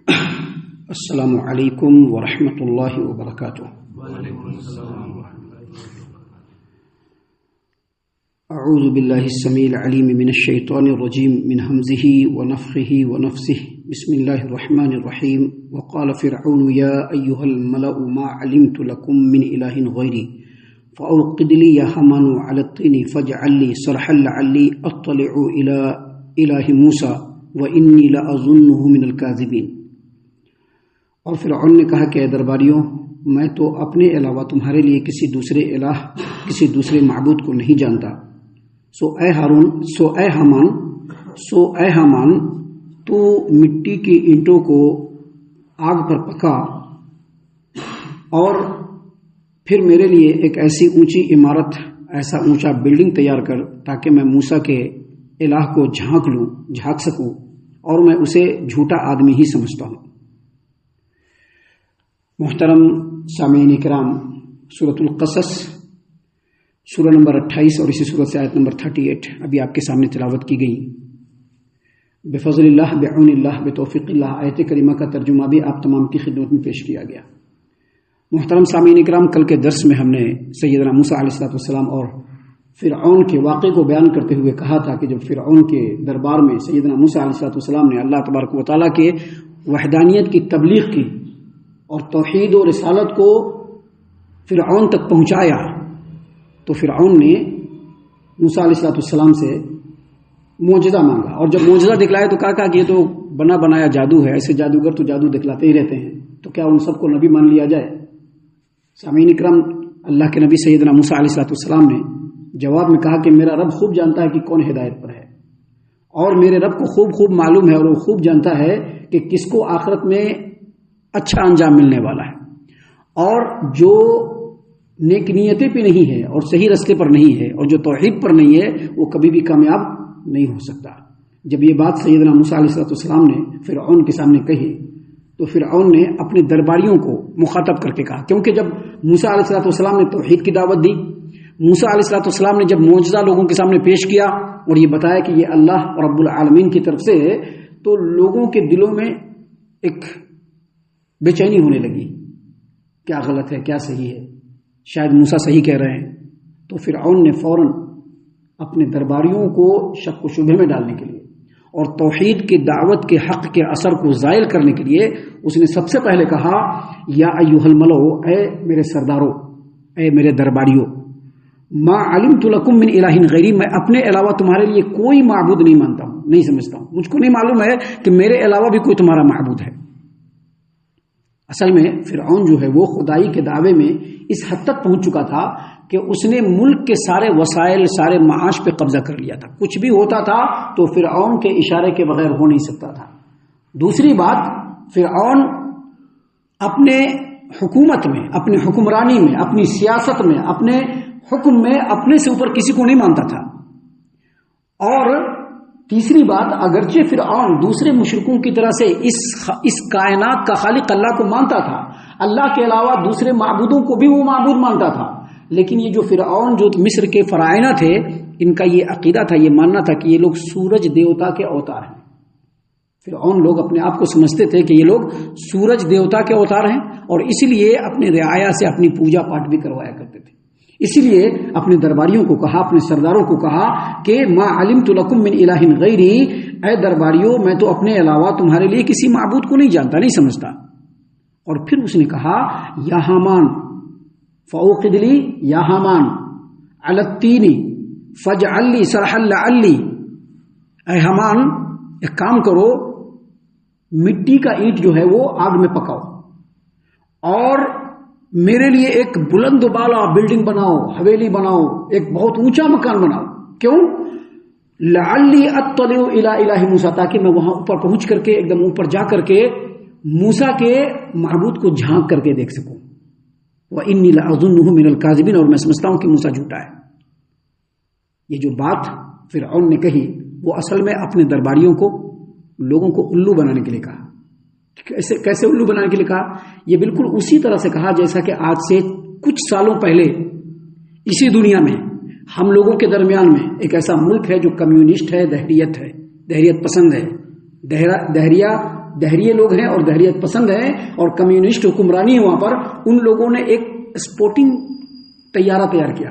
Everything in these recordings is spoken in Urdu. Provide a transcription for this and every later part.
السلام علیکم ورحمۃ اللہ وبرکاتہ۔ اعوذ باللہ السمیع العلیم من الشیطان الرجیم من ہمزہ ونفخہ ونفثہ، بسم اللہ الرحمن الرحیم۔ وقال فرعون یا ایھا الملأ ما علمت لکم من الہ غیری فاوقد لی یا ہامان علی الطین فاجعل لی صرحا لعلی اطلع الی الہ موسیٰ وانی لاظنہ من الکاذبین۔ اور فرعون نے کہا کہ اے درباریوں، میں تو اپنے علاوہ تمہارے لیے کسی دوسرے الہ، کسی دوسرے معبود کو نہیں جانتا۔ سو اے حامان تو مٹی کی اینٹوں کو آگ پر پکا اور پھر میرے لیے ایک ایسی اونچی عمارت، ایسا اونچا بلڈنگ تیار کر تاکہ میں موسیٰ کے الہ کو جھانک سکوں، اور میں اسے جھوٹا آدمی ہی سمجھتا ہوں۔ محترم سامعین کرام، سورۃ القصص سورہ نمبر 28 اور اسی سورت سے آیت نمبر 38 ابھی آپ کے سامنے تلاوت کی گئی۔ بفضل اللہ، بعون اللہ، بتوفیق اللہ، آیت کریمہ کا ترجمہ بھی آپ تمام کی خدمت میں پیش کیا گیا۔ محترم سامعین کرام، کل کے درس میں ہم نے سیدنا موسیٰ علیہ السلام اور فرعون کے واقعے کو بیان کرتے ہوئے کہا تھا کہ جب فرعون کے دربار میں سیدنا موسیٰ علیہ السلام نے اللہ تبارک و تعالیٰ کے وحدانیت کی تبلیغ کی اور توحید و رسالت کو فرعون تک پہنچایا، تو فرعون نے موسیٰ علیہ السلام سے معجزہ مانگا، اور جب معجزہ دکھلایا تو کہا کہ یہ تو بنا بنایا جادو ہے، ایسے جادوگر تو جادو دکھلاتے ہی رہتے ہیں، تو کیا ان سب کو نبی مان لیا جائے؟ سامعین اکرام، اللہ کے نبی سیدنا موسیٰ علیہ السلام نے جواب میں کہا کہ میرا رب خوب جانتا ہے کہ کون ہدایت پر ہے، اور میرے رب کو خوب معلوم ہے، اور وہ خوب جانتا ہے کہ کس کو آخرت میں اچھا انجام ملنے والا ہے، اور جو نیک نیتیں پہ نہیں ہے اور صحیح راستے پر نہیں ہے اور جو توحید پر نہیں ہے وہ کبھی بھی کامیاب نہیں ہو سکتا۔ جب یہ بات سیدنا موسیٰ علیہ السلام نے فرعون کے سامنے کہی تو فرعون نے اپنے درباریوں کو مخاطب کر کے کہا، کیونکہ جب موسیٰ علیہ السلام نے توحید کی دعوت دی، موسیٰ علیہ السلام نے جب معجزہ لوگوں کے سامنے پیش کیا اور یہ بتایا کہ یہ اللہ رب العالمین کی طرف سے ہے، تو لوگوں کے دلوں میں ایک بے چینی ہونے لگی، کیا غلط ہے، کیا صحیح ہے، شاید موسیٰ صحیح کہہ رہے ہیں۔ تو فرعون نے فوراً اپنے درباریوں کو شک و شبہ میں ڈالنے کے لیے اور توحید کی دعوت کے حق کے اثر کو زائل کرنے کے لیے اس نے سب سے پہلے کہا، یا ایھا الملأ، اے میرے سرداروں، اے میرے درباریوں، ما علمت لکم من الہ غیری، میں اپنے علاوہ تمہارے لیے کوئی معبود نہیں مانتا ہوں، نہیں سمجھتا ہوں، مجھ کو نہیں معلوم ہے کہ میرے علاوہ بھی کوئی تمہارا معبود ہے۔ اصل میں فرعون جو ہے وہ خدائی کے دعوے میں اس حد تک پہنچ چکا تھا کہ اس نے ملک کے سارے وسائل، سارے معاش پہ قبضہ کر لیا تھا، کچھ بھی ہوتا تھا تو فرعون کے اشارے کے بغیر ہو نہیں سکتا تھا۔ دوسری بات، فرعون اپنے حکومت میں، اپنی حکمرانی میں، اپنی سیاست میں، اپنے حکم میں اپنے سے اوپر کسی کو نہیں مانتا تھا۔ اور تیسری بات، اگرچہ فرعون دوسرے مشرکوں کی طرح سے اس کائنات کا خالق اللہ کو مانتا تھا، اللہ کے علاوہ دوسرے معبودوں کو بھی وہ معبود مانتا تھا، لیکن یہ جو فرعون، جو مصر کے فرعونہ تھے، ان کا یہ عقیدہ تھا، یہ ماننا تھا کہ یہ لوگ سورج دیوتا کے اوتار ہیں۔ فرعون لوگ اپنے آپ کو سمجھتے تھے کہ یہ لوگ سورج دیوتا کے اوتار ہیں، اور اسی لیے اپنے رعایا سے اپنی پوجا پاٹ بھی کروایا کرتے تھے۔ اسی لیے اپنے درباریوں کو کہا، اپنے سرداروں کو کہا کہ ما علمت لکم من الہ غیری، اے درباریوں، میں تو اپنے علاوہ تمہارے لیے کسی معبود کو نہیں جانتا، نہیں سمجھتا۔ اور پھر اس نے کہا، یا حامان فاوقد لی یا حامان علی الطین فاجعل لی صرحا لعلی، اے حامان ایک کام کرو، مٹی کا اینٹ جو ہے وہ آگ میں پکاؤ اور میرے لیے ایک بلند و بالا بلڈنگ بناؤ، حویلی بناؤ، ایک بہت اونچا مکان بناؤ۔ کیوں؟ لعلی اطلع الی الہ موسیٰ، تاکہ میں وہاں اوپر پہنچ کر کے، ایک دم اوپر جا کر کے موسیٰ کے معبود کو جھانک کر کے دیکھ سکوں۔ وانی لاظنہ من الکاذبین، اور میں سمجھتا ہوں کہ موسیٰ جھوٹا ہے۔ یہ جو بات فرعون نے کہی وہ اصل میں اپنے درباریوں کو، لوگوں کو الو بنانے کے لیے کہا۔ کیسے الو بنانے کے لیے کہا؟ یہ بالکل اسی طرح سے کہا جیسا کہ آج سے کچھ سالوں پہلے اسی دنیا میں ہم لوگوں کے درمیان میں ایک ایسا ملک ہے جو کمیونسٹ ہے، دہریت پسند ہے، دہریہ دہریے لوگ ہیں اور دہریت پسند ہیں اور کمیونسٹ حکمرانی ہے وہاں پر، ان لوگوں نے ایک اسپورٹنگ طیارہ تیار کیا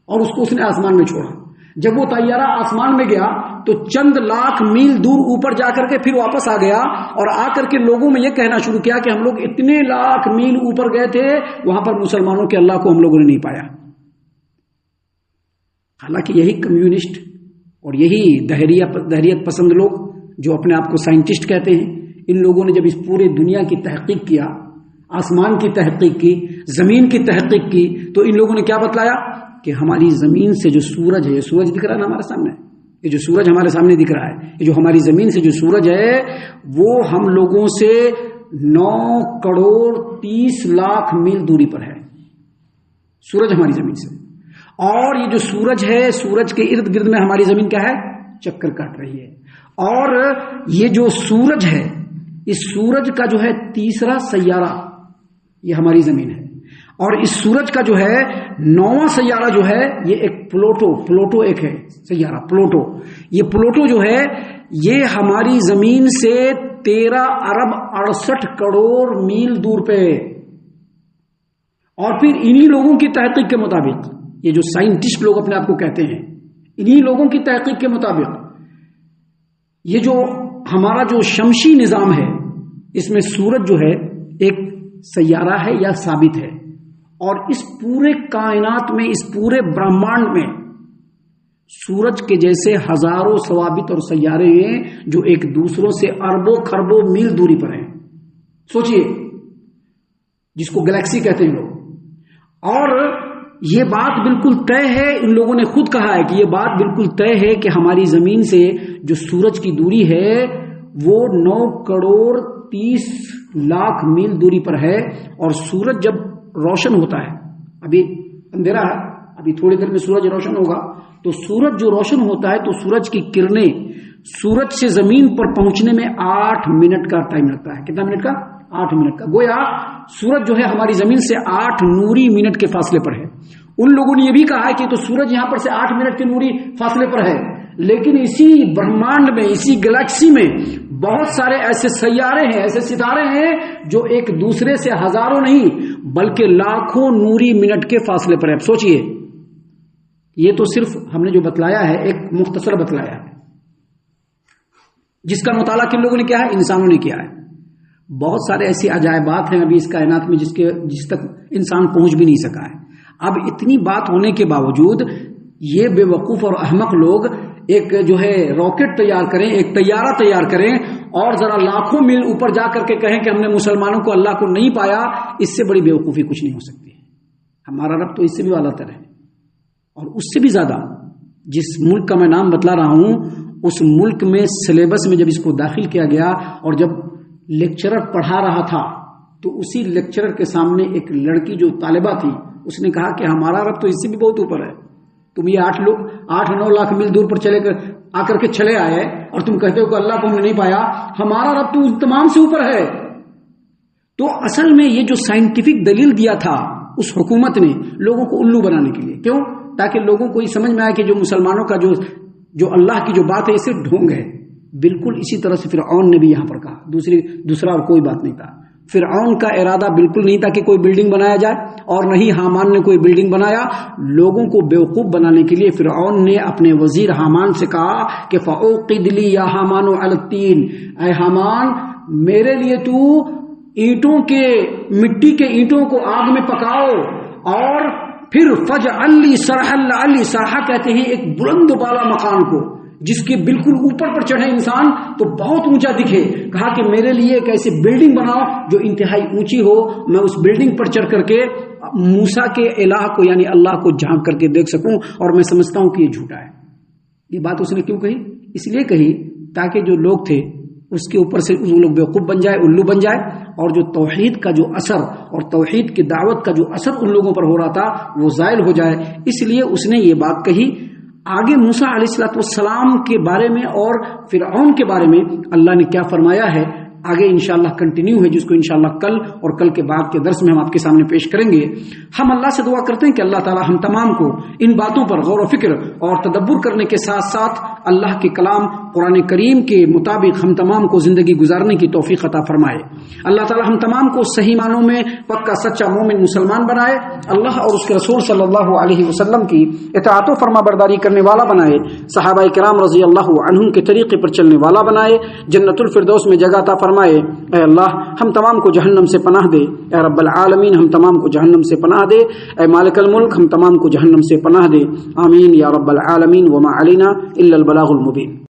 اور اس نے آسمان میں چھوڑا۔ جب وہ طیارہ آسمان میں گیا تو چند لاکھ میل دور اوپر جا کر کے پھر واپس آ گیا اور آ کر کے لوگوں میں یہ کہنا شروع کیا کہ ہم لوگ اتنے لاکھ میل اوپر گئے تھے، وہاں پر مسلمانوں کے اللہ کو ہم لوگوں نے نہیں پایا۔ حالانکہ یہی کمیونسٹ اور یہی دہریت پسند لوگ جو اپنے آپ کو سائنٹسٹ کہتے ہیں، ان لوگوں نے جب اس پورے دنیا کی تحقیق کیا، آسمان کی تحقیق کی، زمین کی تحقیق کی، تو ان لوگوں نے کیا بتلایا کہ ہماری زمین سے جو سورج ہے، سورج دکھ رہا ہے نا ہمارے سامنے، یہ جو سورج ہمارے سامنے دکھ رہا ہے، یہ جو ہماری زمین سے جو سورج ہے وہ ہم لوگوں سے 9 کروڑ 30 لاکھ میل دوری پر ہے، سورج ہماری زمین سے۔ اور یہ جو سورج ہے، سورج کے ارد گرد میں ہماری زمین کیا ہے؟ چکر کاٹ رہی ہے۔ اور یہ جو سورج ہے، اس سورج کا جو ہے تیسرا سیارہ یہ ہماری زمین ہے، اور اس سورج کا جو ہے 9واں سیارہ جو ہے یہ ایک پلوٹو ایک ہے سیارہ، پلوٹو۔ یہ پلوٹو جو ہے یہ ہماری زمین سے 13 ارب 68 کروڑ میل دور پہ ہے۔ اور پھر انہی لوگوں کی تحقیق کے مطابق، یہ جو سائنٹسٹ لوگ اپنے آپ کو کہتے ہیں، انہی لوگوں کی تحقیق کے مطابق یہ جو ہمارا جو شمسی نظام ہے، اس میں سورج جو ہے ایک سیارہ ہے یا ثابت ہے، اور اس پورے کائنات میں، اس پورے برہمانڈ میں سورج کے جیسے ہزاروں ثوابت اور سیارے ہیں جو ایک دوسروں سے اربوں خربوں میل دوری پر ہیں۔ سوچئے، جس کو گلیکسی کہتے ہیں لوگ۔ اور یہ بات بالکل طے ہے، ان لوگوں نے خود کہا ہے کہ یہ بات بالکل طے ہے کہ ہماری زمین سے جو سورج کی دوری ہے وہ 9 کروڑ 30 لاکھ میل دوری پر ہے، اور سورج جب روشن ہوتا ہے، ابھی اندھیرا ہے، ابھی تھوڑی دیر میں سورج روشن ہوگا، تو سورج جو روشن ہوتا ہے تو سورج کی کرنیں سورج سے زمین پر پہنچنے میں 8 منٹ کا ٹائم لگتا ہے۔ کتنا منٹ کا؟ 8 منٹ کا۔ گویا سورج جو ہے ہماری زمین سے 8 نوری منٹ کے فاصلے پر ہے۔ ان لوگوں نے یہ بھی کہا ہے کہ تو سورج یہاں پر سے 8 منٹ کے نوری فاصلے پر ہے، لیکن اسی برہمانڈ میں، اسی گلیکسی میں بہت سارے ایسے سیارے ہیں، ایسے ستارے ہیں جو ایک دوسرے سے ہزاروں نہیں بلکہ لاکھوں نوری منٹ کے فاصلے پر ہے۔ اب سوچئے، یہ تو صرف ہم نے جو بتلایا ہے ایک مختصر بتلایا ہے، جس کا مطالعہ کن لوگوں نے کیا ہے؟ انسانوں نے کیا ہے۔ بہت سارے ایسی عجائبات ہیں ابھی اس کائنات میں جس تک انسان پہنچ بھی نہیں سکا ہے۔ اب اتنی بات ہونے کے باوجود یہ بے وقوف اور احمق لوگ ایک جو ہے راکٹ تیار کریں، ایک طیارہ تیار کریں، اور ذرا لاکھوں میل اوپر جا کر کے کہیں کہ ہم نے مسلمانوں کو اللہ کو نہیں پایا، اس سے بڑی بے وقوفی کچھ نہیں ہو سکتی۔ ہمارا رب تو اس سے بھی اعلیٰ تر ہے، اور اس سے بھی زیادہ۔ جس ملک کا میں نام بتلا رہا ہوں، اس ملک میں سلیبس میں جب اس کو داخل کیا گیا اور جب لیکچرر پڑھا رہا تھا تو اسی لیکچرر کے سامنے ایک لڑکی جو طالبہ تھی، اس نے کہا کہ ہمارا رب تو اس سے بھی بہت اوپر ہے، تم یہ 8-9 لاکھ میل دور پر آ کر کے چلے آئے اور تم کہتے ہو کہ اللہ کو ہم نے نہیں پایا، ہمارا رب تو اس تمام سے اوپر ہے۔ تو اصل میں یہ جو سائنٹیفک دلیل دیا تھا اس حکومت نے لوگوں کو الو بنانے کے لیے، کیوں؟ تاکہ لوگوں کو یہ سمجھ میں آئے کہ جو مسلمانوں کا جو اللہ کی جو بات ہے یہ صرف ڈھونگ ہے۔ بالکل اسی طرح سے فرعون نے بھی یہاں پر کہا، دوسرا اور کوئی بات نہیں تھا۔ فرعون کا ارادہ بالکل نہیں تھا کہ کوئی بلڈنگ بنایا جائے، اور نہیں حامان نے کوئی بلڈنگ بنایا۔ لوگوں کو بیوقوف بنانے کے لیے فرعون نے اپنے وزیر حامان سے کہا کہ فَأُوقِدْ لِي يَا حَامَانُ عَلَى الطِّينِ، اے حامان میرے لیے تو مٹی کے اینٹوں کو آگ میں پکاؤ، اور پھر فَاجْعَل لِّي سَرْحًا لَعَلِّي، سرحا کہتے ہیں ایک بلند و بالا مکان کو، جس کے بالکل اوپر پر چڑھے انسان تو بہت اونچا دکھے۔ کہا کہ میرے لیے ایک ایسی بلڈنگ بناؤ جو انتہائی اونچی ہو، میں اس بلڈنگ پر چڑھ کر کے موسیٰ کے الہ کو یعنی اللہ کو جھانک کر کے دیکھ سکوں، اور میں سمجھتا ہوں کہ یہ جھوٹا ہے۔ یہ بات اس نے کیوں کہی؟ اس لیے کہی تاکہ جو لوگ تھے اس کے اوپر سے وہ لوگ بیوقوف بن جائے، الو بن جائے، اور جو توحید کا جو اثر اور توحید کی دعوت کا جو اثر ان لوگوں پر ہو رہا تھا وہ زائل ہو جائے۔ اس لیے اس نے یہ بات کہی۔ آگے موسیٰ علیہ السلام کے بارے میں اور فرعون کے بارے میں اللہ نے کیا فرمایا ہے آگے انشاءاللہ کنٹینیو ہے، جس کو انشاءاللہ کل اور کل کے بعد کے درس میں ہم آپ کے سامنے پیش کریں گے۔ ہم اللہ سے دعا کرتے ہیں کہ اللہ تعالی ہم تمام کو ان باتوں پر غور و فکر اور تدبر کرنے کے ساتھ ساتھ اللہ کے کلام قرآن کریم کے مطابق ہم تمام کو زندگی گزارنے کی توفیق عطا فرمائے۔ اللہ تعالی ہم تمام کو صحیح معنوں میں پکا سچا مومن مسلمان بنائے، اللہ اور اس کے رسول صلی اللہ علیہ وسلم کی اطاعت و فرما برداری کرنے والا بنائے، صحابہ کرام رضی اللہ عنہم کے طریقے پر چلنے والا بنائے، جنت الفردوس میں جگہ عطا فرمائے۔ اے اللہ ہم تمام کو جہنم سے پناہ دے، اے رب العالمین ہم تمام کو جہنم سے پناہ دے، اے مالک الملک ہم تمام کو جہنم سے پناہ دے، آمین یا رب العالمین۔ وما علینا الا البلاغ المبین۔